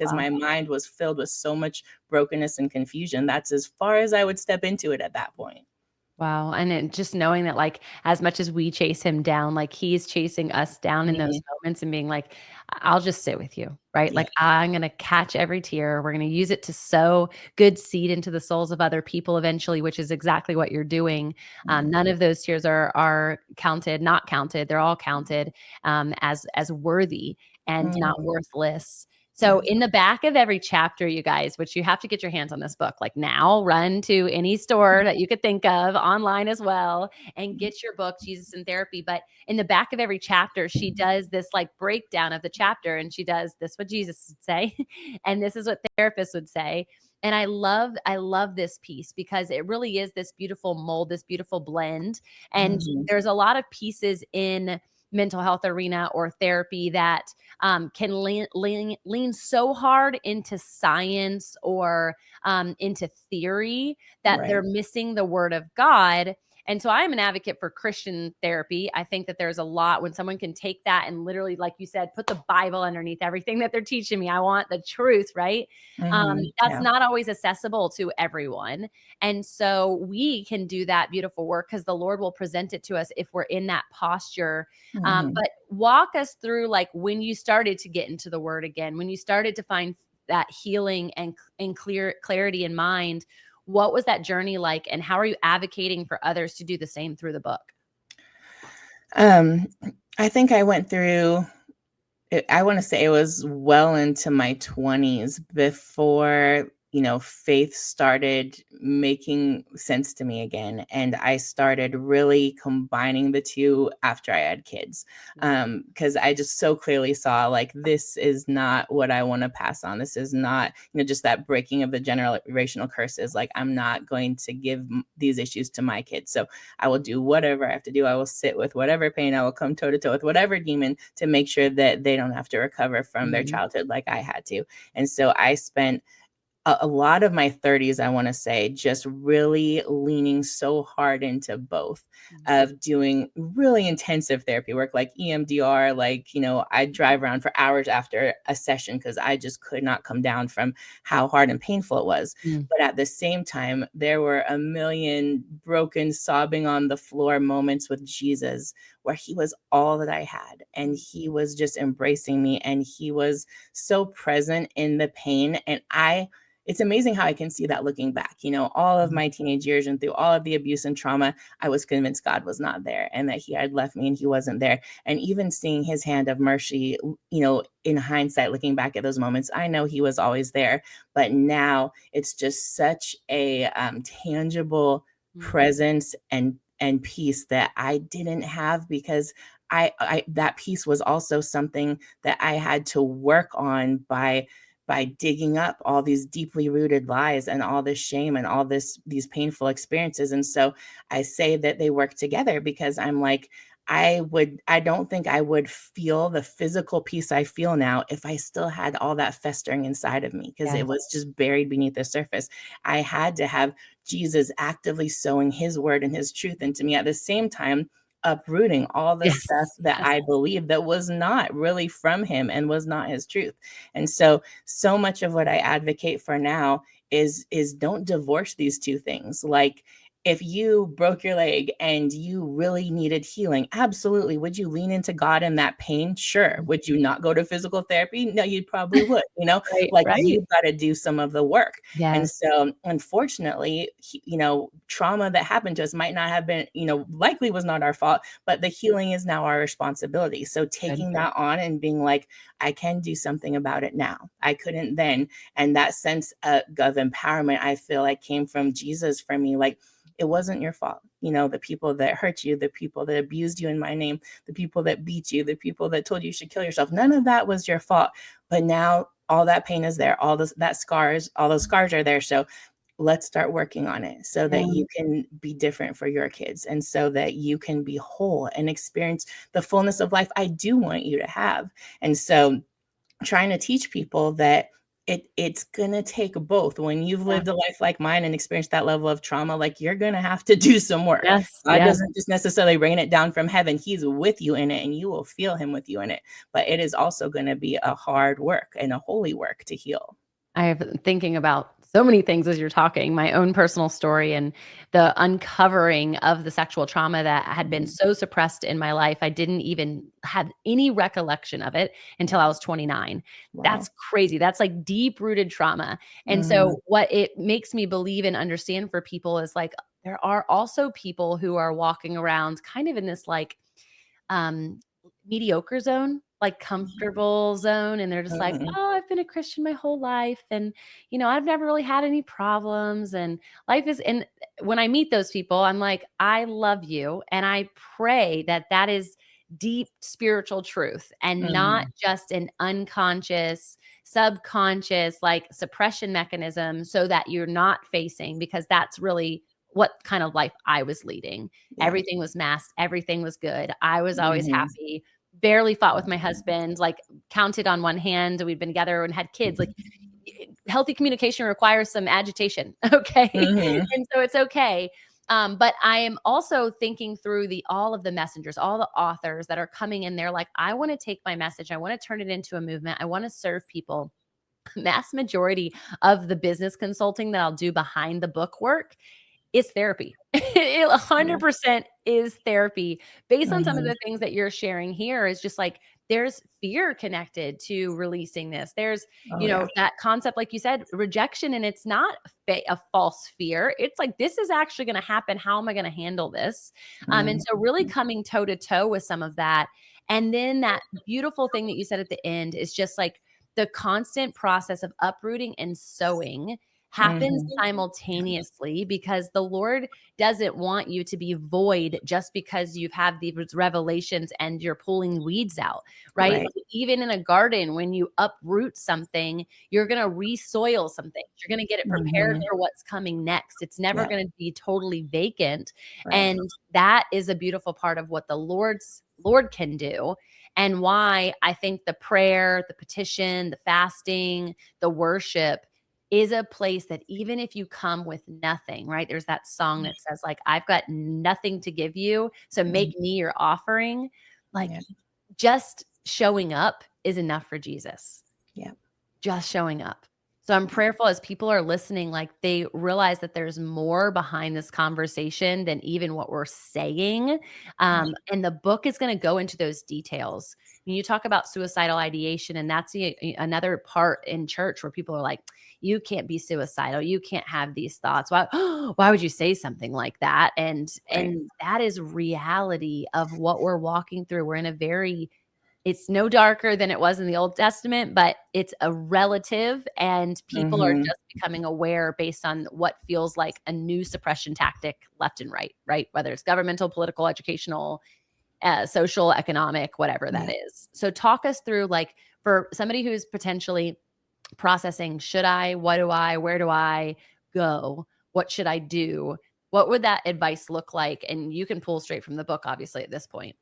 because Wow. my mind was filled with so much brokenness and confusion. That's as far as I would step into it at that point. Wow. And then just knowing that, like, as much as we chase him down, like, he's chasing us down in those moments and being like, I'll just sit with you, right? Yeah. Like, I'm going to catch every tear. We're going to use it to sow good seed into the souls of other people eventually, which is exactly what you're doing. None of those tears are counted, not counted. They're all counted as worthy and not worthless. So in the back of every chapter, you guys, which you have to get your hands on this book, like now, run to any store that you could think of online as well and get your book, Jesus in Therapy. But in the back of every chapter, she does this like breakdown of the chapter, and she does this, what Jesus would say, and this is what therapists would say. And I love this piece because it really is this beautiful mold, this beautiful blend. And there's a lot of pieces in mental health arena or therapy that can lean so hard into science or into theory that they're missing the word of God. And so I am an advocate for Christian therapy. I think that there's a lot when someone can take that and literally, like you said, put the Bible underneath everything that they're teaching me. I want the truth, right? That's not always accessible to everyone. And so we can do that beautiful work because the Lord will present it to us if we're in that posture. But walk us through, like, when you started to get into the word again, when you started to find that healing and clarity in mind. What was that journey like, and how are you advocating for others to do the same through the book? I think I went through, I want to say it was well into my 20s before, faith started making sense to me again. And I started really combining the two after I had kids. Because I just so clearly saw, like, this is not what I want to pass on. This is not, just that breaking of the generational curses. Like, I'm not going to give these issues to my kids. So I will do whatever I have to do. I will sit with whatever pain. I will come toe to toe with whatever demon to make sure that they don't have to recover from their childhood like I had to. And so I spent a lot of my 30s, I want to say, just really leaning so hard into both of doing really intensive therapy work like EMDR. Like, I'd drive around for hours after a session because I just could not come down from how hard and painful it was. But at the same time, there were a million broken, sobbing on the floor moments with Jesus where he was all that I had. And he was just embracing me. And he was so present in the pain. And it's amazing how I can see that looking back. All of my teenage years and through all of the abuse and trauma, I was convinced God was not there and that he had left me and he wasn't there. And even seeing his hand of mercy, in hindsight, looking back at those moments, I know he was always there. But now it's just such a tangible presence and peace that I didn't have because I that peace was also something that I had to work on by digging up all these deeply rooted lies and all this shame and all these painful experiences. And so I say that they work together because I'm like, I don't think I would feel the physical peace I feel now if I still had all that festering inside of me, because it was just buried beneath the surface. I had to have Jesus actively sowing his word and his truth into me at the same time, uprooting all the stuff that I believed that was not really from him and was not his truth. And so much of what I advocate for now is don't divorce these two things. Like, if you broke your leg and you really needed healing, absolutely. Would you lean into God in that pain? Sure. Would you not go to physical therapy? No, you probably would, you've got to do some of the work. And so unfortunately, trauma that happened to us might not have been, likely was not our fault, but the healing is now our responsibility. So taking that on and being like, I can do something about it now. I couldn't then. And that sense of empowerment, I feel like, came from Jesus for me. Like, it wasn't your fault. The people that hurt you, the people that abused you in my name, the people that beat you, the people that told you should kill yourself, none of that was your fault. But now all that pain is there. All those scars are there. So let's start working on it so that you can be different for your kids and so that you can be whole and experience the fullness of life I do want you to have. And so trying to teach people that it's gonna take both. When you've Yeah. lived a life like mine and experienced that level of trauma, like, you're gonna have to do some work. Yes. God Yes. doesn't just necessarily rain it down from heaven. He's with you in it, and you will feel him with you in it. But it is also gonna be a hard work and a holy work to heal. I've been thinking about so many things as you're talking, my own personal story and the uncovering of the sexual trauma that had been Mhm. so suppressed in my life. I didn't even have any recollection of it until I was 29. Wow. That's crazy. That's like deep rooted trauma. And Mhm. so, what it makes me believe and understand for people is like, there are also people who are walking around kind of in this like, um, mediocre zone, like comfortable zone, and they're just like, Mhm. "Oh, I've been a Christian my whole life, and, I've never really had any problems, and life is," and when I meet those people, I'm like, "I love you, and I pray that that is deep spiritual truth and not Mhm. just an unconscious, subconscious, like, suppression mechanism so that you're not facing," because that's really what kind of life I was leading. Yeah. Everything was masked, everything was good. I was always Mhm. happy, barely fought with my husband, like, counted on one hand, we'd been together and had kids, like, healthy communication requires some agitation, okay? Mhm. And so it's okay. But I am also thinking through all of the messengers, all the authors that are coming in there like, "I wanna take my message, I wanna turn it into a movement, I wanna serve people." Mass majority of the business consulting that I'll do behind the book work is therapy. It Yeah. 100% is therapy. Based on some of Mhm. the things that you're sharing here is just like there's fear connected to releasing this. There's, Oh, yeah. that concept, like you said, rejection, and it's not a false fear. It's like, this is actually going to happen. How am I going to handle this? And Mhm. so, really coming toe to toe with some of that. And then that beautiful thing that you said at the end is just like the constant process of uprooting and sowing happens Mhm. simultaneously because the Lord doesn't want you to be void just because you've had these revelations and you're pulling weeds out, right? Right. Like, even in a garden, when you uproot something, you're going to resoil something. You're going to get it prepared Mhm. for what's coming next. It's never Yeah. going to be totally vacant. Right. And that is a beautiful part of what the Lord can do. And why I think the prayer, the petition, the fasting, the worship is a place that even if you come with nothing, right? There's that song that says like, "I've got nothing to give you, so Mhm. make me your offering." Like, Yeah. just showing up is enough for Jesus. Yeah. Just showing up. So I'm prayerful as people are listening, like they realize that there's more behind this conversation than even what we're saying. Yeah. And the book is going to go into those details. When you talk about suicidal ideation, and that's another part in church where people are like, "You can't be suicidal. You can't have these thoughts. Why? Why would you say something like that?" And Right. and that is reality of what we're walking through. We're in a very it's no darker than it was in the Old Testament, but it's a relative, and people are Mhm. just becoming aware based on what feels like a new suppression tactic left and right? Whether it's governmental, political, educational, social, economic, whatever that Yeah. is. So talk us through, like, for somebody who's potentially processing, should I, what do I, where do I go? What should I do? What would that advice look like? And you can pull straight from the book, obviously, at this point.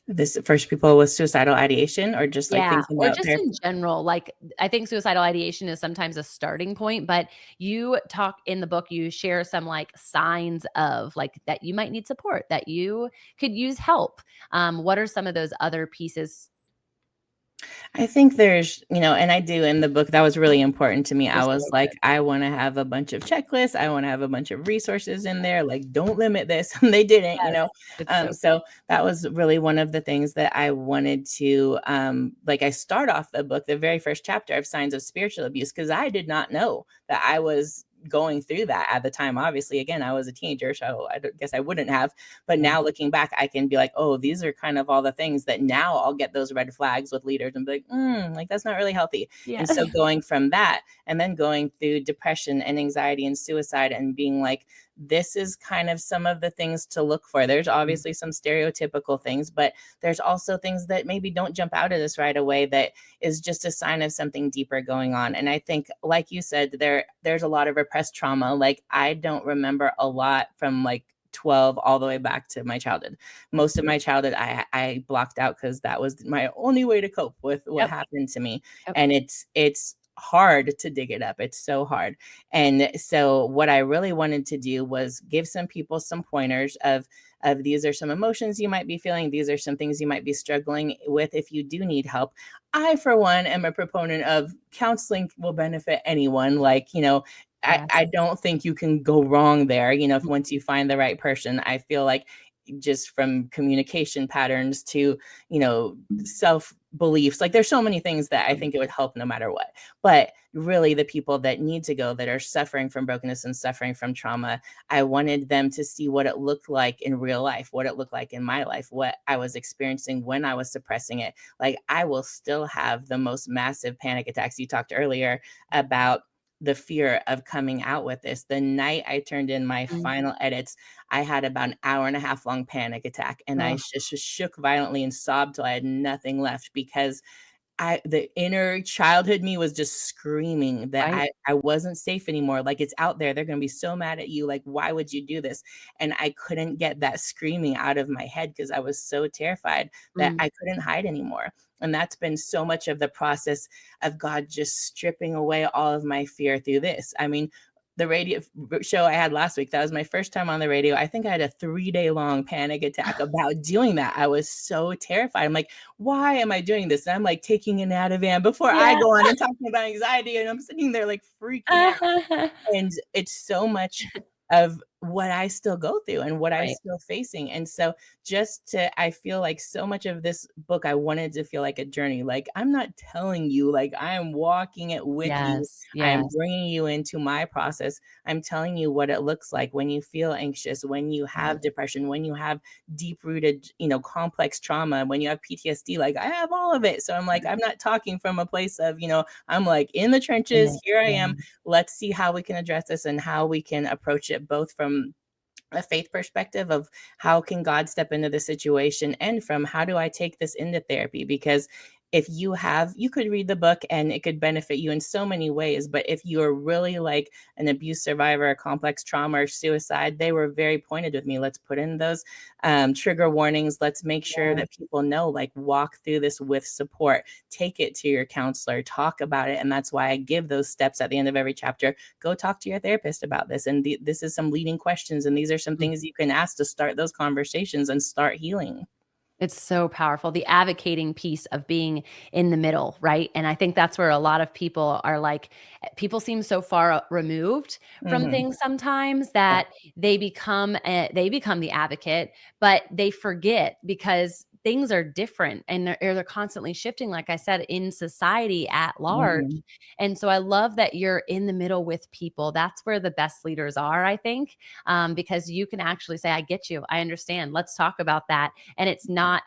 This first people with suicidal ideation or just like Yeah, thinking or about just therapy? in general, like, I think suicidal ideation is sometimes a starting point, but you talk in the book, you share some, like, signs of, like, that you might need support, that you could use help. What are some of those other pieces? I think there's, and I do in the book, that was really important to me. They're I so was like, good. I want to have a bunch of checklists. I want to have a bunch of resources in there. Like, don't limit this. And they didn't. Yes, it's so So that was really one of the things that I wanted to, like, I start off the book, the very first chapter of signs of spiritual abuse, because I did not know that I was going through that at the time. Obviously, again, I was a teenager, so guess I wouldn't have. But yeah, now looking back, I can be like, oh, these are kind of all the things that now I'll get those red flags with leaders and be like, like that's not really healthy. yeah. And so going from that and then going through depression and anxiety and suicide and being like, this is kind of some of the things to look for. There's obviously some stereotypical things, but there's also things that maybe don't jump out at us right away that is just a sign of something deeper going on. And I think, like you said, there's a lot of repressed trauma. Like I don't remember a lot from like 12 all the way back to my childhood. Most of my childhood I blocked out because that was my only way to cope with what Yep, happened to me. yep. And it's hard to dig it up. It's so hard. And so what I really wanted to do was give some people some pointers of these are some emotions you might be feeling. These are some things you might be struggling with if you do need help. I, for one, am a proponent of counseling will benefit anyone. Like, Yes. I don't think you can go wrong there. If once you find the right person, I feel like just from communication patterns to, self beliefs, like there's so many things that I think it would help no matter what. But really the people that need to go, that are suffering from brokenness and suffering from trauma, I wanted them to see what it looked like in real life, what it looked like in my life, what I was experiencing when I was suppressing it. Like I will still have the most massive panic attacks. You talked earlier about the fear of coming out with this. The night I turned in my final edits, I had about an hour and a half long panic attack, and I just shook violently and sobbed till I had nothing left, because the inner childhood me was just screaming that Right. I wasn't safe anymore. Like, it's out there. They're going to be so mad at you. Like, why would you do this? And I couldn't get that screaming out of my head because I was so terrified that I couldn't hide anymore. And that's been so much of the process of God just stripping away all of my fear through this. I mean, the radio show I had last week, that was my first time on the radio. I think I had a 3-day long panic attack about doing that. I was so terrified. I'm like, why am I doing this? And I'm like taking an Ativan before I go on and talking about anxiety. And I'm sitting there like freaking out. And it's so much of what I still go through and what I'm Right. still facing. And so I feel like so much of this book, I wanted to feel like a journey. Like, I'm not telling you, like, I am walking it with you. Yes. I am Yes. bringing you into my process. I'm telling you what it looks like when you feel anxious, when you have depression, when you have deep rooted, complex trauma, when you have PTSD. Like, I have all of it. So I'm like, I'm not talking from a place of, I'm like in the trenches. Here I am. Let's see how we can address this and how we can approach it, both from a faith perspective of how can God step into the situation, and from how do I take this into therapy? Because if you could read the book and it could benefit you in so many ways. But if you are really like an abuse survivor, a complex trauma or suicide, they were very pointed with me. Let's put in those trigger warnings. Let's make sure that people know, like, walk through this with support, take it to your counselor, talk about it. And that's why I give those steps at the end of every chapter. Go talk to your therapist about this. And this is some leading questions. And these are some things you can ask to start those conversations and start healing. It's so powerful. The advocating piece of being in the middle, right? And I think that's where a lot of people are like, people seem so far removed from Mhm. things sometimes that they become the advocate, but they forget because things are different and they're constantly shifting, like I said, in society at large. Mhm. And so I love that you're in the middle with people. That's where the best leaders are, I think, because you can actually say, I get you. I understand. Let's talk about that. And it's not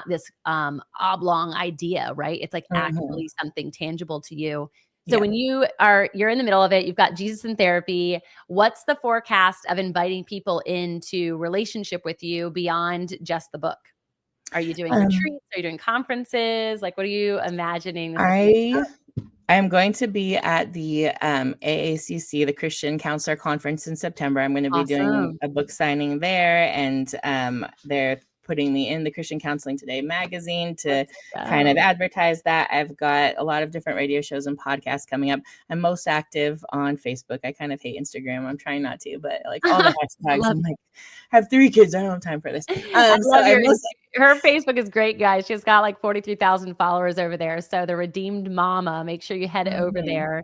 this oblong idea, right? It's like Mhm. actually something tangible to you. So Yeah. when you're in the middle of it, you've got Jesus in therapy. What's the forecast of inviting people into relationship with you beyond just the book? Are you doing Um, retreats? Are you doing conferences? Like, what are you imagining this is gonna I am going to be at the AACC, the Christian Counselor Conference, in September. I'm going to be doing awesome. a book signing there, and they're putting me in the Christian Counseling Today magazine to Let's kind of go. advertise that. I've got a lot of different radio shows and podcasts coming up. I'm most active on Facebook. I kind of hate Instagram. I'm trying not to, but like all the I hashtags, love I'm like, I have 3 kids. I don't have time for this. I So love I'm most her Facebook is great, guys. She's got like 43,000 followers over there. So the Redeemed Mama, make sure you head over Mhm. there.